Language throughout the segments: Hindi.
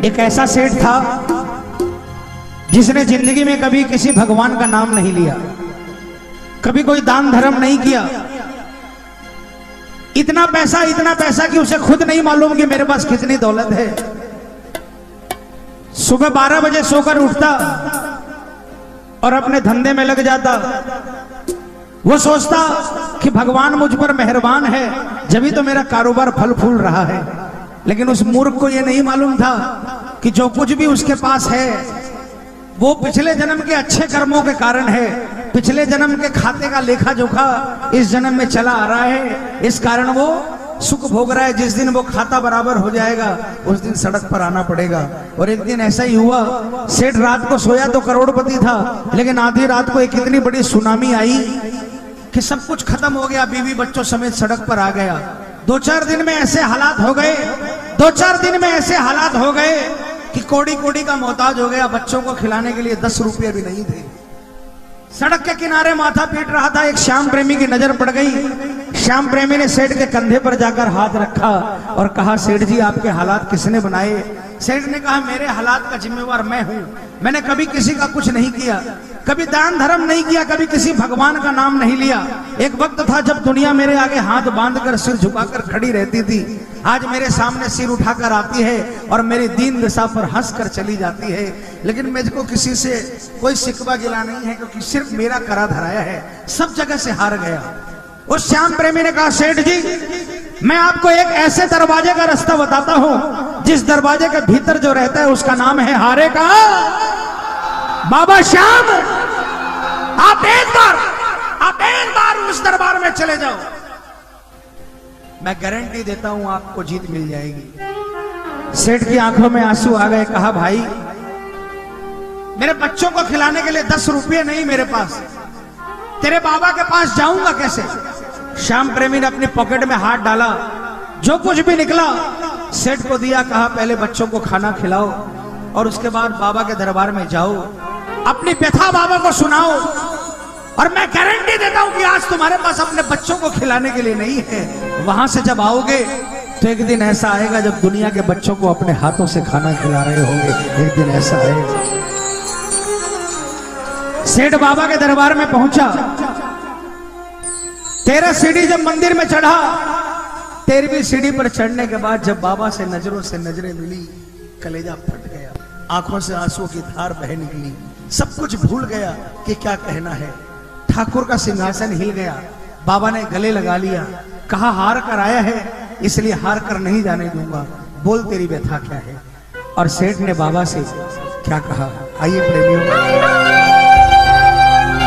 एक ऐसा सेठ था जिसने जिंदगी में कभी किसी भगवान का नाम नहीं लिया, कभी कोई दान धर्म नहीं किया। इतना पैसा कि उसे खुद नहीं मालूम कि मेरे पास कितनी दौलत है। सुबह 12 बजे सोकर उठता और अपने धंधे में लग जाता। वो सोचता कि भगवान मुझ पर मेहरबान है, जभी तो मेरा कारोबार फल फूल रहा है। लेकिन उस मूर्ख को यह नहीं मालूम था कि जो कुछ भी उसके पास है वो पिछले जन्म के अच्छे कर्मों के कारण है। पिछले जन्म के खाते का लेखा जोखा इस जन्म में चला आ रहा है, इस कारण वो सुख भोग रहा है। जिस दिन वो खाता बराबर हो जाएगा उस दिन सड़क पर आना पड़ेगा। और एक दिन ऐसा ही हुआ, सेठ रात को सोया तो करोड़पति था, लेकिन आधी रात को एक इतनी बड़ी सुनामी आई कि सब कुछ खत्म हो गया, बीवी बच्चों समेत सड़क पर आ गया। 2-4 दिन में ऐसे हालात हो गए कि कोड़ी का मोहताज हो गया। बच्चों को खिलाने के लिए 10 रुपये भी नहीं थे। सड़क के किनारे माथा पीट रहा था, एक श्याम प्रेमी की नजर पड़ गई। श्याम प्रेमी ने सेठ के कंधे पर जाकर हाथ रखा और कहा, सेठ जी आपके हालात किसने बनाए? सेठ ने कहा, मेरे हालात का जिम्मेवार मैं हूं। मैंने कभी किसी का कुछ नहीं किया, कभी दान धर्म नहीं किया, कभी किसी भगवान का नाम नहीं लिया। एक वक्त था जब दुनिया मेरे आगे हाथ बांधकर सिर झुकाकर खड़ी रहती थी। आज मेरे सामने सिर उठाकर आती है और मेरी दीन दशा पर हंसकर चली जाती है। लेकिन मुझको किसी से कोई शिकवा गिला नहीं है, क्योंकि सिर्फ मेरा करा धराया है, सब जगह से हार गया। उस श्याम प्रेमी ने कहा, सेठ जी मैं आपको एक ऐसे दरवाजे का रास्ता बताता हूं जिस दरवाजे के भीतर जो रहता है उसका नाम है हारे का बाबा श्याम। आप एक बार उस दरबार में चले जाओ, मैं गारंटी देता हूं आपको जीत मिल जाएगी। सेठ की आंखों में आंसू आ गए। कहा, भाई मेरे बच्चों को खिलाने के लिए 10 रुपये नहीं मेरे पास, तेरे बाबा के पास जाऊंगा कैसे? श्याम प्रेमी ने अपनी पॉकेट में हाथ डाला, जो कुछ भी निकला सेठ को दिया। कहा, पहले बच्चों को खाना खिलाओ और उसके बाद बाबा के दरबार में जाओ, अपनी व्यथा बाबा को सुनाओ, और मैं गारंटी देता हूं कि आज तुम्हारे पास अपने बच्चों को खिलाने के लिए नहीं है। वहां से जब आओगे तो एक दिन ऐसा आएगा जब दुनिया के बच्चों को अपने हाथों से खाना खिला रहे होंगे। एक दिन ऐसा आएगा। सेठ बाबा के दरबार में पहुंचा। 13 सीढ़ी जब मंदिर में चढ़ा, 13वीं सीढ़ी पर चढ़ने के बाद जब बाबा से नजरों से नजरें मिली, कलेजा फट गया, आंखों से आंसुओं की धार बह निकली। सब कुछ भूल गया कि क्या कहना है। ठाकुर का सिंहासन हिल गया। बाबा ने गले लगा लिया। कहा, हार कर आया है इसलिए हार कर नहीं जाने दूंगा, बोल तेरी व्यथा क्या है? और सेठ ने बाबा से क्या कहा, आइए प्रेमियों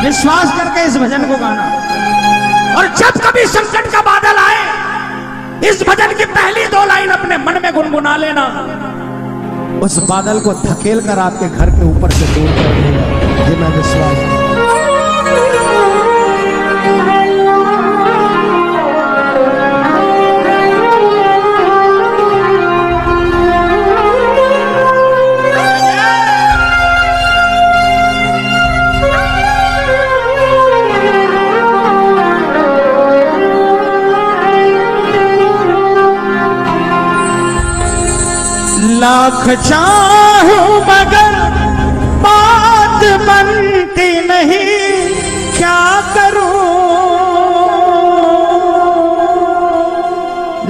विश्वास करके इस भजन को गाना। और जब कभी संकट का बादल आए, इस भजन की पहली 2 लाइन अपने मन में गुनगुना लेना, उस बादल को धकेल कर आपके घर के ऊपर से दूर कर देगा। ये मैं विश्वास लाख चाहूं मगर बात बनती नहीं, क्या करूं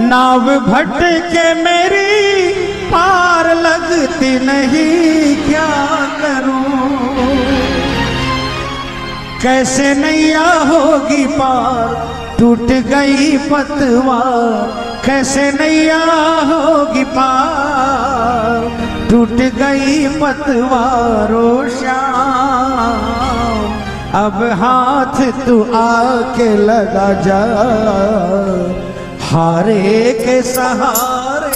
नाव भटके मेरी पार लगती नहीं, क्या करूं कैसे नैया होगी पार, टूट गई पतवार, कैसे नैया होगी पार, टूट गई पतवारो श्याम, अब हाथ तू आके लगा जा, हारे के सहारे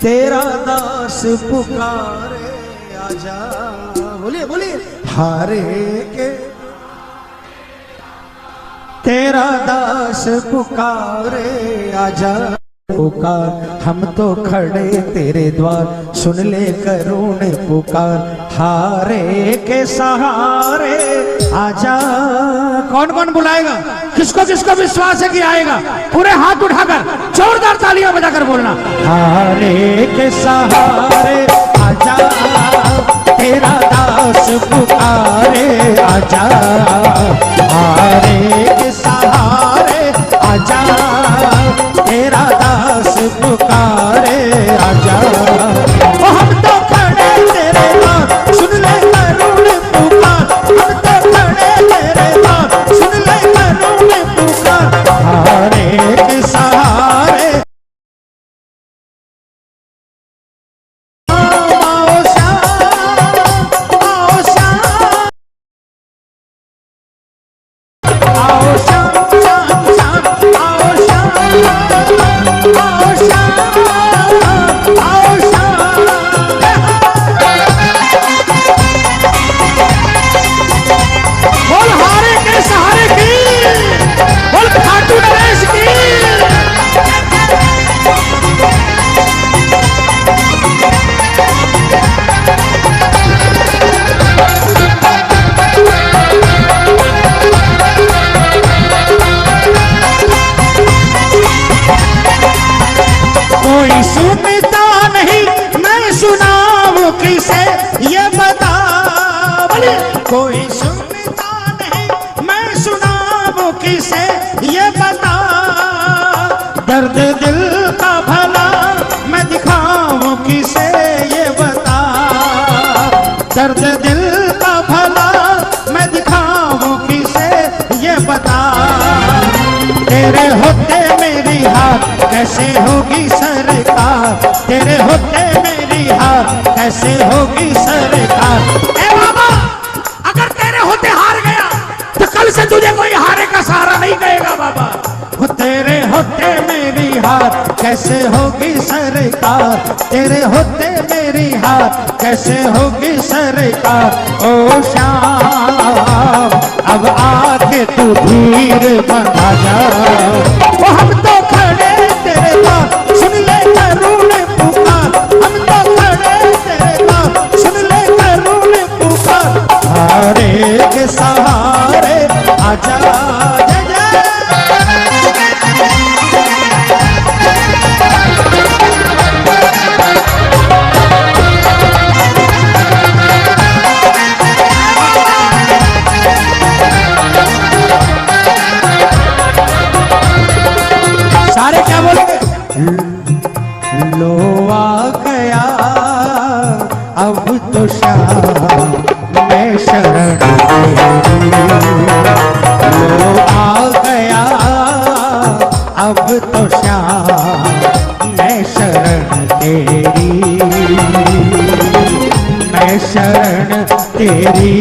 तेरा दास पुकारे आजा। बोलिए बोलिए, हारे के तेरा दास पुकारे आजा, पुकार हम तो खड़े तेरे द्वार, सुन ले करुण पुकार, हारे के सहारे आजा। कौन कौन बुलाएगा? किसको किसको विश्वास है कि आएगा, पूरे हाथ उठाकर जोरदार तालियां बजाकर बोलना। हारे के सहारे आजा, तेरा दास पुकारे आजा, हारे के सहारे आजा, तेरा दास पुकारे आजा। ओ हम तो खड़े तेरे पास, सुन ले करुण पुकार, हम तो खड़े तेरे पास, सुन ले करुण पुकार। हारे के सहारे आओ श्याम, आओ श्याम, आओ श्याम, श्याम श्याम, आओ श्याम, आओ श्याम, आओ श्याम। बोल हारे के सहारे की, बोल खाटू नरेश की। कोई सुनता नहीं, मैं सुनाऊं किसे ये बता। कोई सुनता नहीं, मैं सुनाऊं किसे ये बता। दर्द दिल का भला मैं दिखाऊं किसे ये बता। दर्द दिल का भला मैं दिखाऊं किसे ये बता। तेरे होते मेरी हाथ कैसे होगी सरकार, तेरे होते मेरी हाथ कैसे होगी सरकार। ए बाबा, अगर तेरे होते हार गया तो कल से तुझे कोई हारे का सहारा नहीं कहेगा बाबा। वो तेरे होते मेरी हाथ कैसे होगी सरकार, तेरे होते मेरी हाथ कैसे होगी सरकार। ओ श्याम अब आके तू धीर बना जा। वो हम तो खड़े तेरे पास, सुन ले करुण पुकार, हम तो खड़े तेरे पास, सुन ले करुण पुकार। हारे के सहारे आजा, जय जय। सारे क्या बोलेंगे? लो आ गया अब तो श्याम मैं शरण तेरी। लो आ गया अब तो श्याम मैं शरण तेरी, मैं शरण तेरी,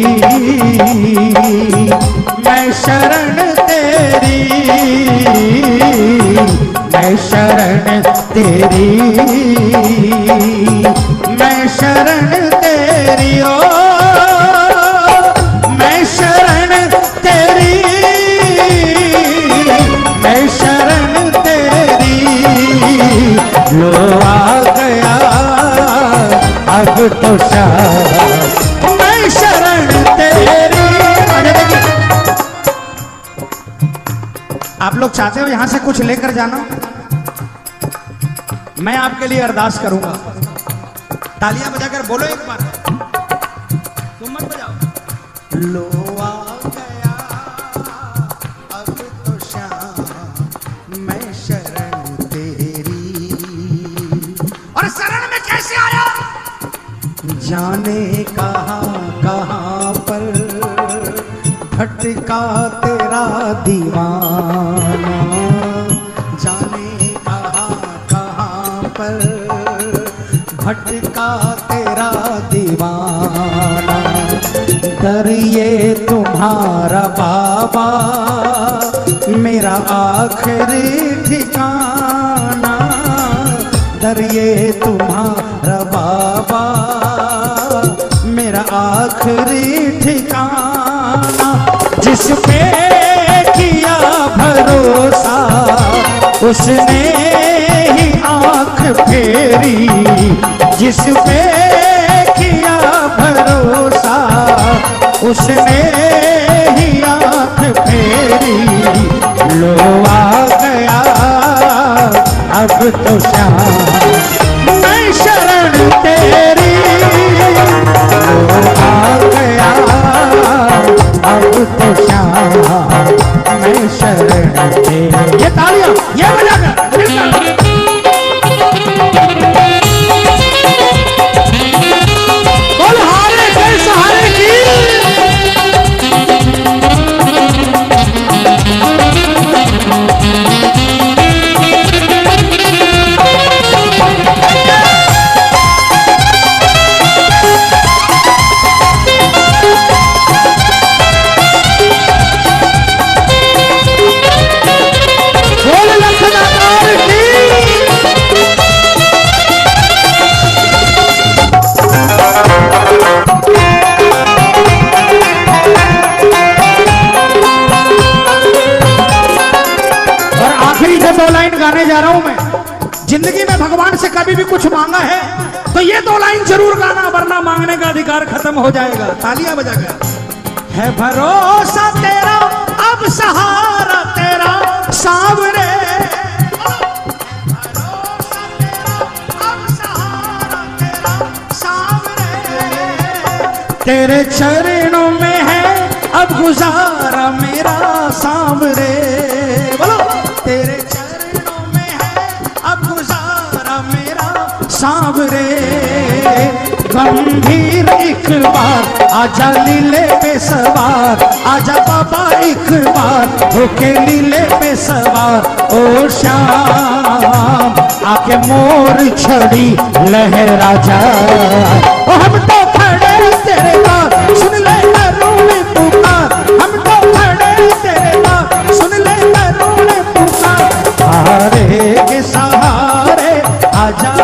मैं शरण तेरी, मैं शरण तेरी, मैं शरण तेरी। ओ मैं शरण तेरी, मैं शरण तेरी। लो आ गया अब तो श्याम मैं शरण तेरी। आप लोग चाहते हो यहां से कुछ लेकर जाना, मैं आपके लिए अरदास करूंगा। तालियां बजाकर बोलो एक बार, तुम मत बजाओ। लो आ गया अब तो श्याम मैं शरण तेरी। और शरण में कैसे आया? जाने कहां पर भटका तेरा दीवाना, जाने कहां पर भटका तेरा दीवाना। दर ये तुम्हारा बाबा मेरा आखिरी ठिकाना। दर ये तुम्हारा बाबा मेरा आखिरी ठिकाना। जिस पे किया भरोसा उसने ही आंख फेरी, जिस पे किया भरोसा उसने ही आंख फेरी। जा रहा हूं मैं, जिंदगी में भगवान से कभी भी कुछ मांगा है तो ये 2 लाइन जरूर गाना, वरना मांगने का अधिकार खत्म हो जाएगा। तालियां बजाकर। है भरोसा तेरा अब सहारा तेरा सांवरे, तेरे चरणों में है अब गुजारा मेरा सांवरे। बोलो, तेरे चरणों में है अब गुजारा मेरा सांवरे। गंभीर एक बार आजा लीले पे सवार, आजा बाबा एक बार होके लीले पे सवार। ओ श्याम आके मोर छड़ी लहरा जा, ओ हम तो खड़े तेरे पास सुन ले करूँ पुकार, हम तो खड़े तेरे पास सुन ले करूँ पुकार। सहारे के सहारे आजा,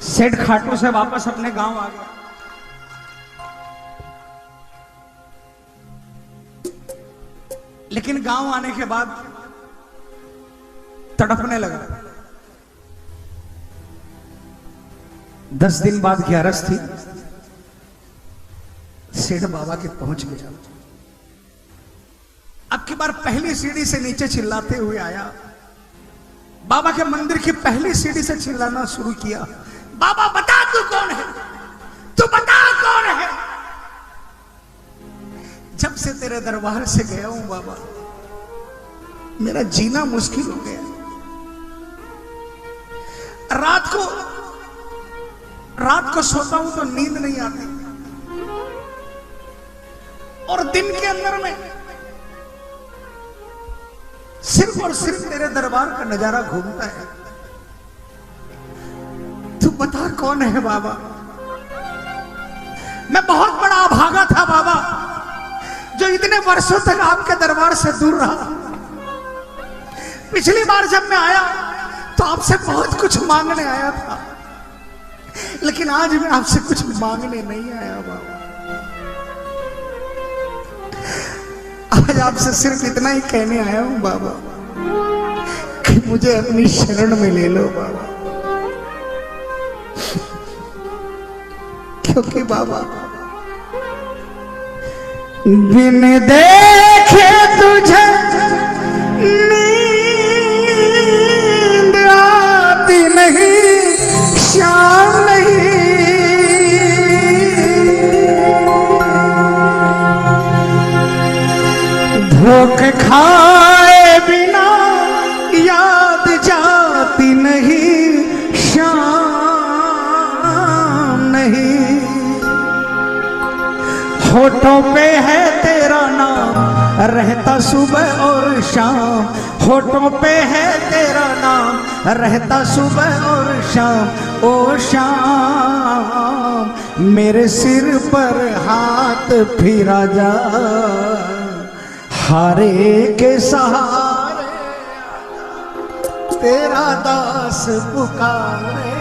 सेठ खाटू से वापस अपने गांव आ गया। लेकिन गांव आने के बाद तड़पने लगा। 10 दिन बाद 11 थी, सेठ बाबा के पहुंच गया। अब की बार पहली सीढ़ी से नीचे चिल्लाते हुए आया, बाबा के मंदिर की पहली सीढ़ी से चिल्लाना शुरू किया, बाबा बता तू कौन है, तू बता कौन है। जब से तेरे दरबार से गया हूं बाबा, मेरा जीना मुश्किल हो गया। रात को सोता हूं तो नींद नहीं आती, और दिन के अंदर में सिर्फ और सिर्फ तेरे दरबार का नजारा घूमता है। तू बता कौन है बाबा। मैं बहुत बड़ा अभागा था बाबा, जो इतने वर्षों तक आपके दरबार से दूर रहा। पिछली बार जब मैं आया तो आपसे बहुत कुछ मांगने आया था, लेकिन आज मैं आपसे कुछ मांगने नहीं आया बाबा। आज आपसे सिर्फ इतना ही कहने आया हूं बाबा कि मुझे अपनी शरण में ले लो बाबा। क्योंकि बाबा बिन देखे तुझे नींद आती नहीं, शाम नहीं। धोखे खाए बिना याद जाती नहीं, शाम नहीं। होठों पे है तेरा नाम रहता सुबह और शाम, होठों पे है तेरा नाम रहता सुबह और शाम। ओ शाम मेरे सिर पर हाथ फिरा जा, हारे के सहारे तेरा दास पुकारे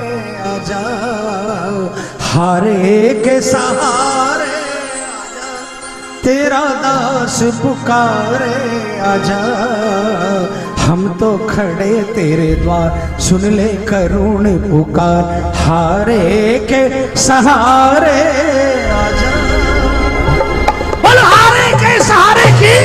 आजा, हारे के सहारे तेरा दास पुकारे आजा। हम तो खड़े तेरे द्वार सुन ले करुण पुकार, हारे के सहारे आजा। बोल हारे के सहारे की